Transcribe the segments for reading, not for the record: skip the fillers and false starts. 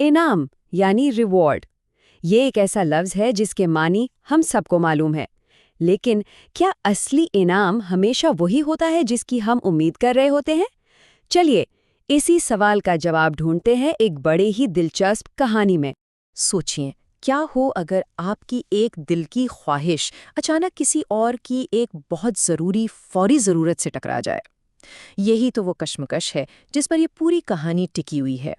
इनाम यानी रिवॉर्ड, ये एक ऐसा लफ्ज़ है जिसके मानी हम सबको मालूम है। लेकिन क्या असली इनाम हमेशा वही होता है जिसकी हम उम्मीद कर रहे होते हैं? चलिए, इसी सवाल का जवाब ढूंढते हैं एक बड़े ही दिलचस्प कहानी में। सोचिए, क्या हो अगर आपकी एक दिल की ख्वाहिश अचानक किसी और की एक बहुत ज़रूरी फौरी ज़रूरत से टकरा जाए। यही तो वो कश्मकश है जिस पर ये पूरी कहानी टिकी हुई है।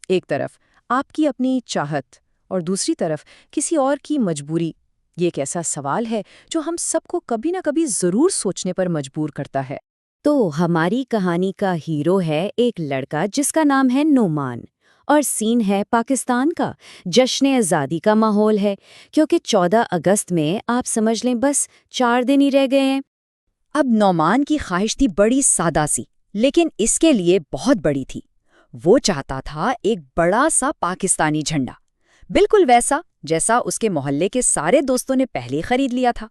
एक तरफ आपकी अपनी चाहत और दूसरी तरफ किसी और की मजबूरी। ये एक ऐसा सवाल है जो हम सबको कभी ना कभी ज़रूर सोचने पर मजबूर करता है। तो हमारी कहानी का हीरो है एक लड़का जिसका नाम है नोमान। और सीन है पाकिस्तान का। जश्न आज़ादी का माहौल है, क्योंकि 14 अगस्त में आप समझ लें बस 4 दिन ही रह गए हैं। अब नौमान की ख्वाहिश थी बड़ी सादा सी, लेकिन इसके लिए बहुत बड़ी थी। वो चाहता था एक बड़ा सा पाकिस्तानी झंडा, बिल्कुल वैसा जैसा उसके मोहल्ले के सारे दोस्तों ने पहले खरीद लिया था।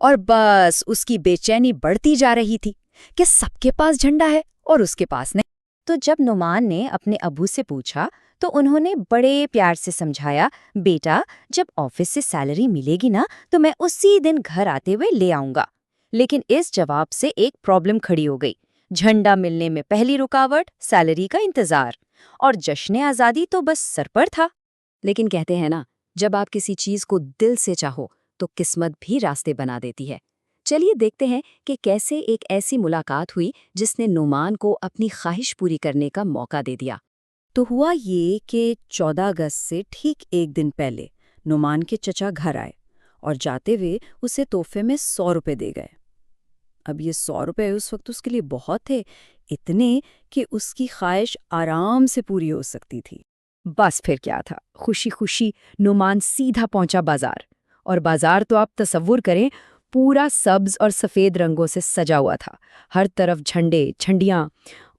और बस उसकी बेचैनी बढ़ती जा रही थी कि सबके पास झंडा है और उसके पास नहीं। तो जब नोमान ने अपने अबू से पूछा तो उन्होंने बड़े प्यार से समझाया, बेटा जब ऑफिस से सैलरी मिलेगी ना तो मैं उसी दिन घर आते हुए ले आऊंगा। लेकिन इस जवाब से एक प्रॉब्लम खड़ी हो गई। झंडा मिलने में पहली रुकावट सैलरी का इंतजार, और जश्न आज़ादी तो बस सर पर था। लेकिन कहते हैं ना, जब आप किसी चीज को दिल से चाहो तो किस्मत भी रास्ते बना देती है। चलिए देखते हैं कि कैसे एक ऐसी मुलाकात हुई जिसने नोमान को अपनी ख्वाहिश पूरी करने का मौका दे दिया। तो हुआ ये कि 14 अगस्त से ठीक एक दिन पहले नोमान के चचा घर आए और जाते हुए उसे तोहफे में 100 रुपए दे गए। अब ये 100 रुपए उस वक्त उसके लिए बहुत थे, इतने कि उसकी ख्वाहिश आराम से पूरी हो सकती थी। बस फिर क्या था, खुशी खुशी नोमान सीधा पहुंचा बाजार। और बाजार तो आप तसव्वुर करें, पूरा सब्ज और सफ़ेद रंगों से सजा हुआ था। हर तरफ झंडे झंडियाँ।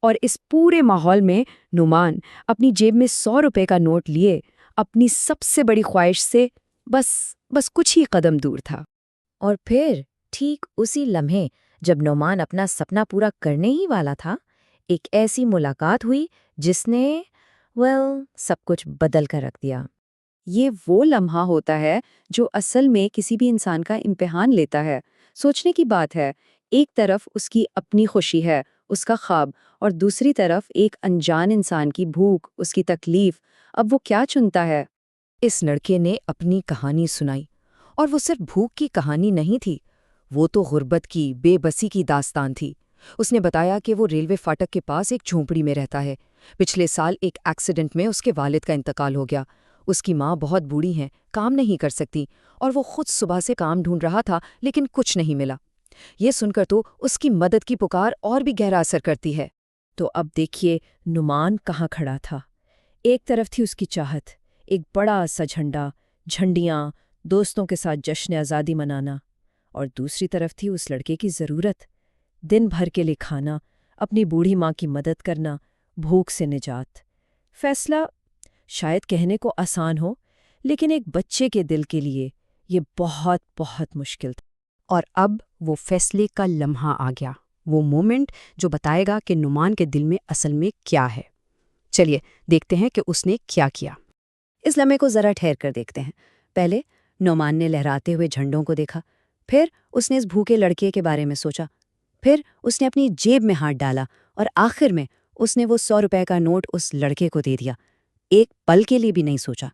और इस पूरे माहौल में नुमान अपनी जेब में 100 रुपए का नोट लिए अपनी सबसे बड़ी ख्वाहिश से बस कुछ ही कदम दूर था। और फिर ठीक उसी लम्हे जब नौमान अपना सपना पूरा करने ही वाला था, एक ऐसी मुलाकात हुई जिसने सब कुछ बदल कर रख दिया। ये वो लम्हा होता है जो असल में किसी भी इंसान का इम्तिहान लेता है। सोचने की बात है, एक तरफ उसकी अपनी खुशी है, उसका ख्वाब, और दूसरी तरफ एक अनजान इंसान की भूख, उसकी तकलीफ। अब वो क्या चुनता है? इस लड़के ने अपनी कहानी सुनाई, और वो सिर्फ भूख की कहानी नहीं थी, वो तो गुर्बत की, बेबसी की दास्तान थी। उसने बताया कि वो रेलवे फाटक के पास एक झोंपड़ी में रहता है। पिछले साल एक एक्सीडेंट में उसके वालिद का इंतकाल हो गया। उसकी माँ बहुत बूढ़ी हैं, काम नहीं कर सकती, और वो खुद सुबह से काम ढूंढ रहा था लेकिन कुछ नहीं मिला। ये सुनकर तो उसकी मदद की पुकार और भी गहरा असर करती है। तो अब देखिए नुमान कहाँ खड़ा था। एक तरफ थी उसकी चाहत, एक बड़ा सा झंडा, झंडियाँ, दोस्तों के साथ जश्न आज़ादी मनाना, और दूसरी तरफ थी उस लड़के की ज़रूरत, दिन भर के लिए खाना, अपनी बूढ़ी माँ की मदद करना, भूख से निजात। फैसला शायद कहने को आसान हो, लेकिन एक बच्चे के दिल के लिए ये बहुत बहुत मुश्किल था। और अब वो फैसले का लम्हा आ गया, वो मोमेंट जो बताएगा कि नुमान के दिल में असल में क्या है। चलिए देखते हैं कि उसने क्या किया। इस लम्हे को ज़रा ठहर कर देखते हैं। पहले नुमान ने लहराते हुए झंडों को देखा, फिर उसने इस भूखे लड़के के बारे में सोचा, फिर उसने अपनी जेब में हाथ डाला, और आखिर में उसने वो 100 रुपए का नोट उस लड़के को दे दिया। एक पल के लिए भी नहीं सोचा।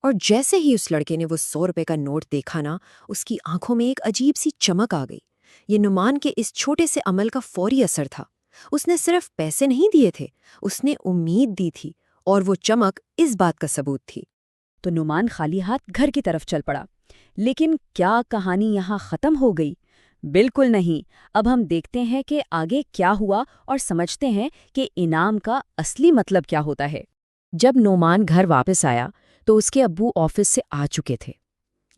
और जैसे ही उस लड़के ने वो 100 रुपए का नोट देखा ना, उसकी आंखों में एक अजीब सी चमक आ गई। ये नुमान के इस छोटे से अमल का फौरी असर था। उसने सिर्फ पैसे नहीं दिए थे, उसने उम्मीद दी थी, और वो चमक इस बात का सबूत थी। तो नुमान खाली हाथ घर की तरफ चल पड़ा। लेकिन क्या कहानी यहाँ खत्म हो गई? बिल्कुल नहीं। अब हम देखते हैं कि आगे क्या हुआ और समझते हैं कि इनाम का असली मतलब क्या होता है। जब नोमान घर वापस आया तो उसके अब्बू ऑफिस से आ चुके थे।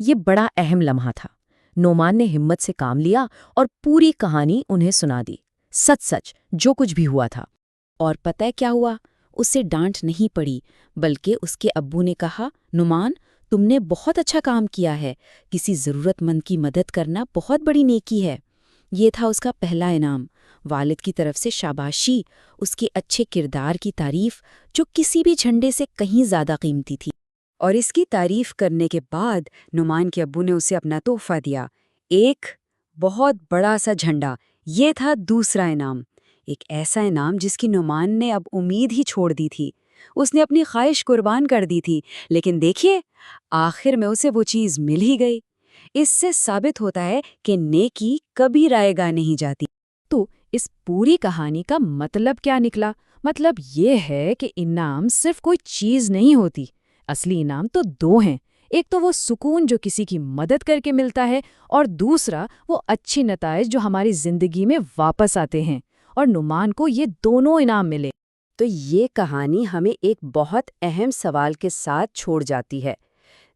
ये बड़ा अहम लम्हा था। नोमान ने हिम्मत से काम लिया और पूरी कहानी उन्हें सुना दी, सच सच जो कुछ भी हुआ था। और पता है क्या हुआ? उसे डांट नहीं पड़ी, बल्कि उसके अब्बू ने कहा, नुमान तुमने बहुत अच्छा काम किया है, किसी ज़रूरतमंद की मदद करना बहुत बड़ी नेकी है। یہ تھا اس کا پہلا انعام، والد کی طرف سے شاباشی، اس کے اچھے کردار کی تعریف، جو کسی بھی جھنڈے سے کہیں زیادہ قیمتی تھی۔ اور اس کی تعریف کرنے کے بعد نعمان کے ابو نے اسے اپنا تحفہ دیا، ایک بہت بڑا سا جھنڈا۔ یہ تھا دوسرا انعام، ایک ایسا انعام جس کی نعمان نے اب امید ہی چھوڑ دی تھی۔ اس نے اپنی خواہش قربان کر دی تھی، لیکن دیکھیے آخر میں اسے وہ چیز مل ہی گئی۔ اس سے ثابت ہوتا ہے کہ نیکی کبھی رائے گاہ نہیں جاتی۔ تو اس پوری کہانی کا مطلب کیا نکلا؟ مطلب یہ ہے کہ انعام صرف کوئی چیز نہیں ہوتی، اصلی انعام تو دو ہیں۔ ایک تو وہ سکون جو کسی کی مدد کر کے ملتا ہے، اور دوسرا وہ اچھی نتائج جو ہماری زندگی میں واپس آتے ہیں، اور نعمان کو یہ دونوں انعام ملے۔ تو یہ کہانی ہمیں ایک بہت اہم سوال کے ساتھ چھوڑ جاتی ہے۔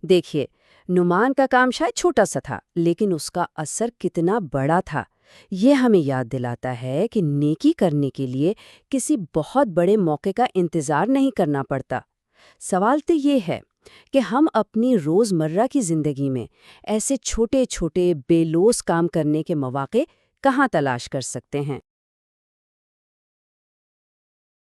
دیکھیے، نعمان کا کام شاید چھوٹا سا تھا، لیکن اس کا اثر کتنا بڑا تھا۔ یہ ہمیں یاد دلاتا ہے کہ نیکی کرنے کے لیے کسی بہت بڑے موقع کا انتظار نہیں کرنا پڑتا۔ سوال تو یہ ہے کہ ہم اپنی روزمرہ کی زندگی میں ایسے چھوٹے چھوٹے بے لوث کام کرنے کے مواقع کہاں تلاش کر سکتے ہیں؟